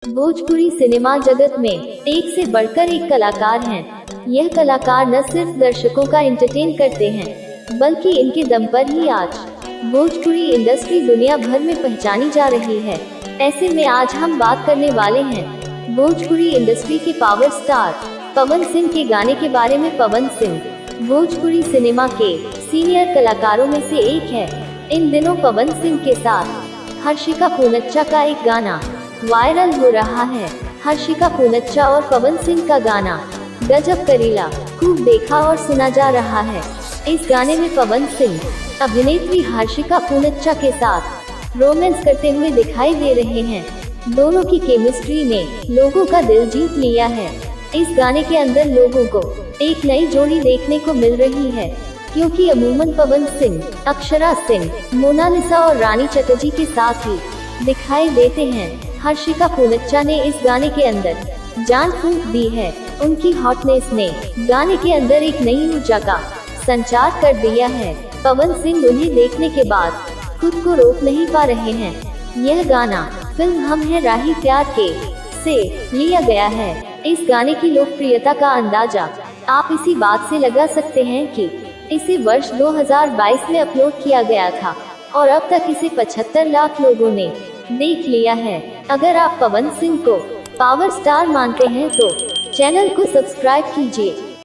Bhojpuri cinema जगत में एक से बढ़कर एक कलाकार हैं। यह कलाकार न सिर्फ दर्शकों का एंटरटेन करते हैं, बल्कि इनके दम पर ही आज भोजपुरी इंडस्ट्री दुनिया भर में पहचानी जा रही है। ऐसे में आज हम बात करने वाले हैं भोजपुरी इंडस्ट्री के पावर स्टार पवन सिंह के गाने के बारे में। पवन सिंह भोजपुरी सिनेमा के सीनियर कलाकारों में से एक है। इन दिनों पवन सिंह के साथ हर्षिका पूनच्चा का एक गाना वायरल हो रहा है। हर्षिका पूनच्चा और पवन सिंह का गाना गजब करीला खूब देखा और सुना जा रहा है। इस गाने में पवन सिंह अभिनेत्री हर्षिका पूनच्चा के साथ रोमांस करते हुए दिखाई दे रहे हैं। दोनों की केमिस्ट्री ने लोगों का दिल जीत लिया है। इस गाने के अंदर लोगों को एक नई जोड़ी देखने को मिल रही है, क्योंकि अमूमन पवन सिंह अक्षरा सिंह, मोनालिसा और रानी चटर्जी के साथ ही दिखाई देते हैं। हर्षिका पूनच्चा ने इस गाने के अंदर जान फूंक दी है। उनकी हॉटनेस ने गाने के अंदर एक नई ऊर्जा का संचार कर दिया है। पवन सिंह उन्हें देखने के बाद खुद को रोक नहीं पा रहे हैं। यह गाना फिल्म हम हैं राही प्यार के से लिया गया है। इस गाने की लोकप्रियता का अंदाजा आप इसी बात से लगा सकते हैं कि इसे वर्ष 2022 में अपलोड किया गया था और अब तक इसे 75 लाख लोगों ने देख लिया है। अगर आप पवन सिंह को पावर स्टार मानते हैं तो चैनल को सब्सक्राइब कीजिए।